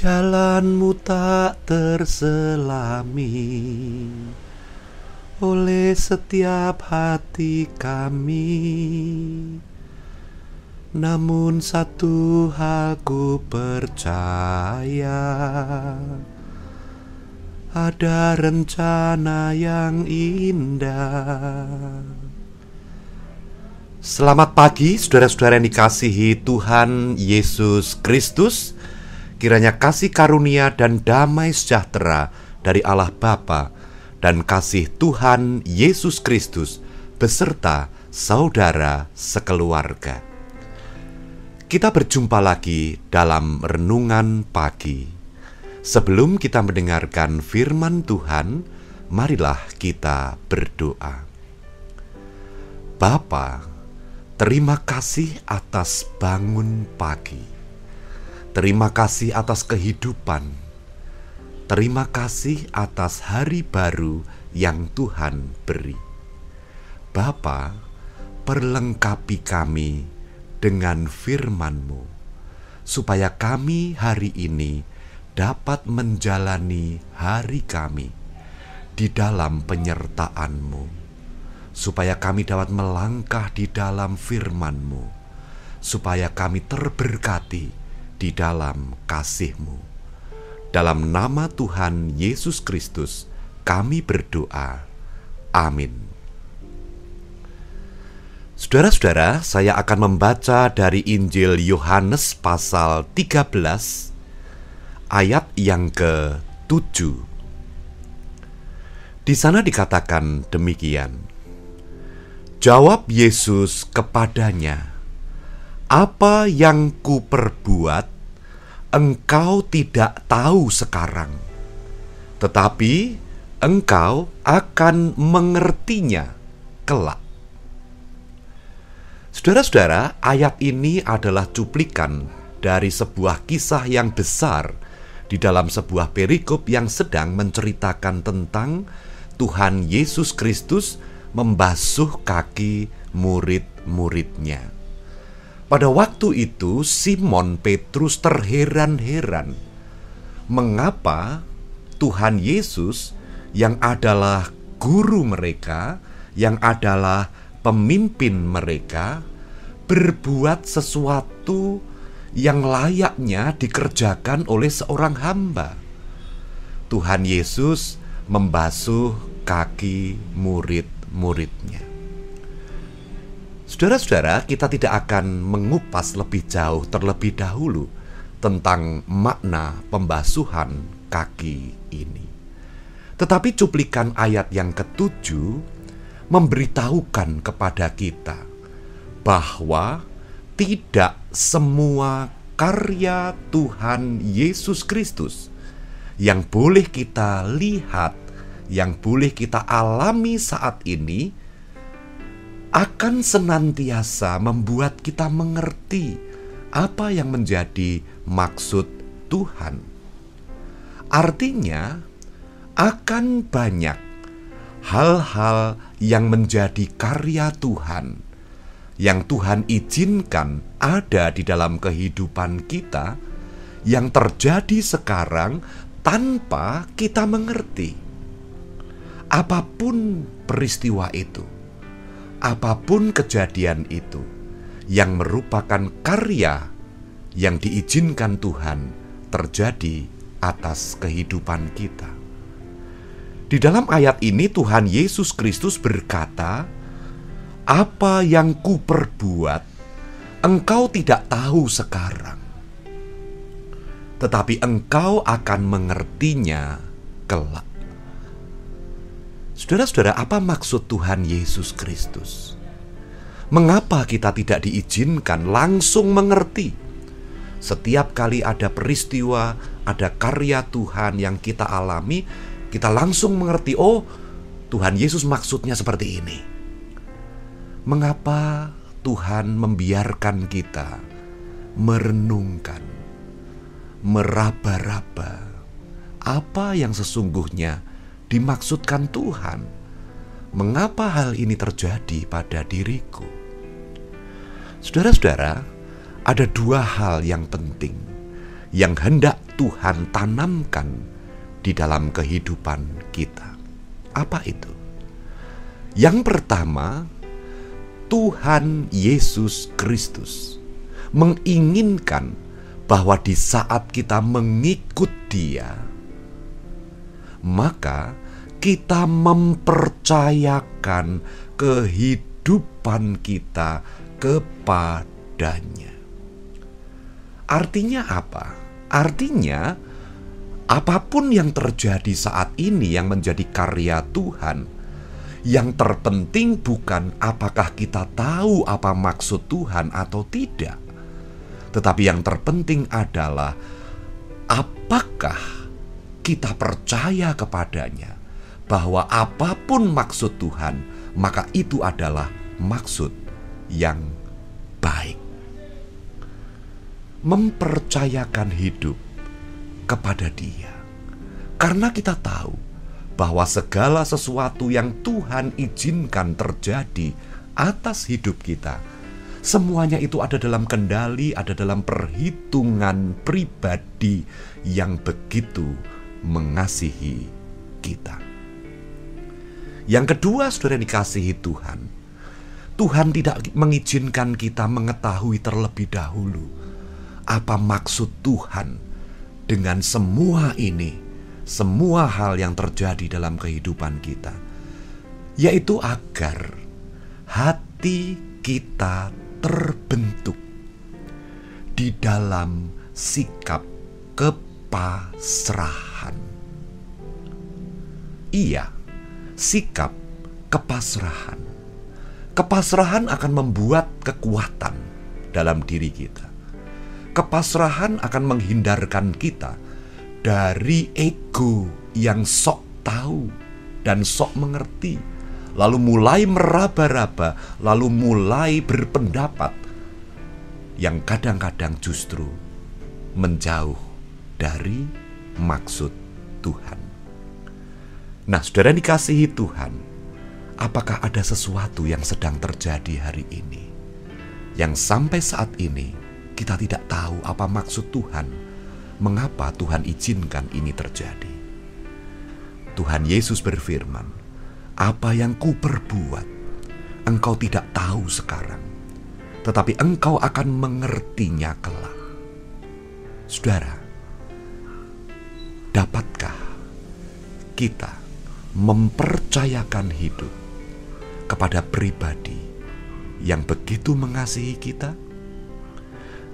Jalanmu tak terselami oleh setiap hati kami. Namun satu hal ku percaya, ada rencana yang indah. Selamat pagi saudara-saudara yang dikasihi Tuhan Yesus Kristus. Kiranya kasih karunia dan damai sejahtera dari Allah Bapa dan kasih Tuhan Yesus Kristus beserta saudara sekeluarga. Kita berjumpa lagi dalam renungan pagi. Sebelum kita mendengarkan firman Tuhan, marilah kita berdoa. Bapa, terima kasih atas bangun pagi. Terima kasih atas kehidupan. Terima kasih atas hari baru yang Tuhan beri. Bapa, perlengkapi kami dengan firman-Mu, supaya kami hari ini dapat menjalani hari kami di dalam penyertaan-Mu, supaya kami dapat melangkah di dalam firman-Mu, supaya kami terberkati di dalam kasih-Mu. Dalam nama Tuhan Yesus Kristus kami berdoa. Amin. Saudara-saudara, saya akan membaca dari Injil Yohanes pasal 13 ayat yang ke-7. Di sana dikatakan demikian. Jawab Yesus kepadanya, "Apa yang kuperbuat engkau tidak tahu sekarang, tetapi engkau akan mengertinya kelak." Saudara-saudara, ayat ini adalah cuplikan dari sebuah kisah yang besar di dalam sebuah perikop yang sedang menceritakan tentang Tuhan Yesus Kristus membasuh kaki murid-muridnya. Pada waktu itu Simon Petrus terheran-heran mengapa Tuhan Yesus yang adalah guru mereka, yang adalah pemimpin mereka, berbuat sesuatu yang layaknya dikerjakan oleh seorang hamba. Tuhan Yesus membasuh kaki murid-muridnya. Saudara-saudara, kita tidak akan mengupas lebih jauh terlebih dahulu tentang makna pembasuhan kaki ini. Tetapi cuplikan ayat yang ke-7 memberitahukan kepada kita bahwa tidak semua karya Tuhan Yesus Kristus yang boleh kita lihat, yang boleh kita alami saat ini akan senantiasa membuat kita mengerti apa yang menjadi maksud Tuhan. Artinya, akan banyak hal-hal yang menjadi karya Tuhan, yang Tuhan izinkan ada di dalam kehidupan kita, yang terjadi sekarang tanpa kita mengerti. Apapun peristiwa itu, apapun kejadian itu yang merupakan karya yang diizinkan Tuhan terjadi atas kehidupan kita. Di dalam ayat ini Tuhan Yesus Kristus berkata, "Apa yang kuperbuat engkau tidak tahu sekarang, tetapi engkau akan mengertinya kelak." Saudara-saudara, apa maksud Tuhan Yesus Kristus? Mengapa kita tidak diizinkan langsung mengerti? Setiap kali ada peristiwa, ada karya Tuhan yang kita alami, kita langsung mengerti, oh, Tuhan Yesus maksudnya seperti ini. Mengapa Tuhan membiarkan kita merenungkan, meraba-raba apa yang sesungguhnya dimaksudkan Tuhan? Mengapa hal ini terjadi pada diriku? Saudara-saudara, ada dua hal yang penting yang hendak Tuhan tanamkan di dalam kehidupan kita. Apa itu? Yang pertama, Tuhan Yesus Kristus menginginkan bahwa di saat kita mengikut Dia, maka kita mempercayakan kehidupan kita kepadanya. Artinya apa? Artinya apapun yang terjadi saat ini yang menjadi karya Tuhan, yang terpenting bukan apakah kita tahu apa maksud Tuhan atau tidak, tetapi yang terpenting adalah apakah kita percaya kepadanya bahwa apapun maksud Tuhan, maka itu adalah maksud yang baik. Mempercayakan hidup kepada Dia, karena kita tahu bahwa segala sesuatu yang Tuhan izinkan terjadi atas hidup kita, semuanya itu ada dalam kendali, ada dalam perhitungan pribadi yang begitu mengasihi kita. Yang kedua, saudara yang dikasihi Tuhan, Tuhan tidak mengizinkan kita mengetahui terlebih dahulu apa maksud Tuhan dengan semua ini, semua hal yang terjadi dalam kehidupan kita, yaitu agar hati kita terbentuk di dalam sikap kepasrahan. Iya, sikap kepasrahan. Kepasrahan akan membuat kekuatan dalam diri kita. Kepasrahan akan menghindarkan kita dari ego yang sok tahu dan sok mengerti, lalu mulai meraba-raba, lalu mulai berpendapat yang kadang-kadang justru menjauh dari maksud Tuhan. Nah, saudara dikasihi Tuhan, apakah ada sesuatu yang sedang terjadi hari ini yang sampai saat ini kita tidak tahu apa maksud Tuhan, mengapa Tuhan izinkan ini terjadi? Tuhan Yesus berfirman, apa yang kuperbuat, engkau tidak tahu sekarang, tetapi engkau akan mengertinya kelak. Saudara, dapatkah kita mempercayakan hidup kepada pribadi yang begitu mengasihi kita?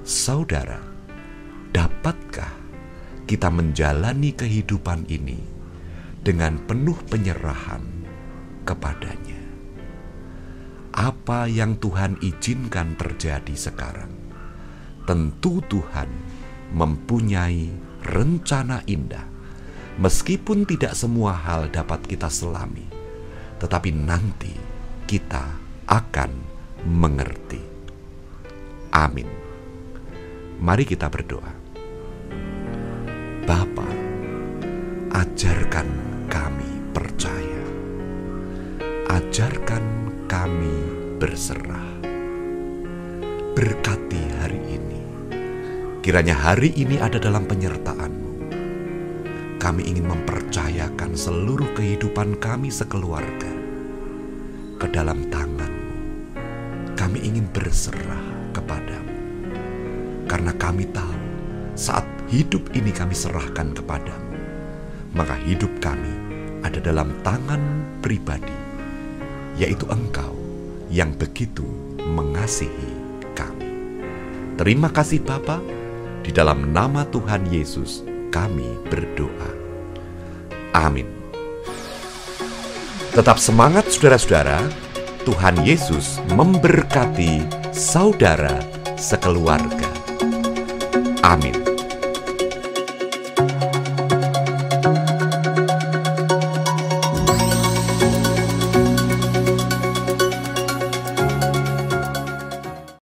Saudara, dapatkah kita menjalani kehidupan ini dengan penuh penyerahan kepadanya? Apa yang Tuhan izinkan terjadi sekarang, tentu Tuhan mempunyai rencana indah. Meskipun tidak semua hal dapat kita selami, tetapi nanti kita akan mengerti. Amin. Mari kita berdoa. Bapa, ajarkan kami percaya. Ajarkan kami berserah. Berkati hari ini. Kiranya hari ini ada dalam penyertaan-Mu. Kami ingin mempercayakan seluruh kehidupan kami sekeluarga ke dalam tangan-Mu. Kami ingin berserah kepada-Mu. Karena kami tahu saat hidup ini kami serahkan kepada-Mu, maka hidup kami ada dalam tangan pribadi, yaitu Engkau yang begitu mengasihi kami. Terima kasih Bapa, di dalam nama Tuhan Yesus kami berdoa. Amin. Tetap semangat saudara-saudara, Tuhan Yesus memberkati saudara sekeluarga. Amin.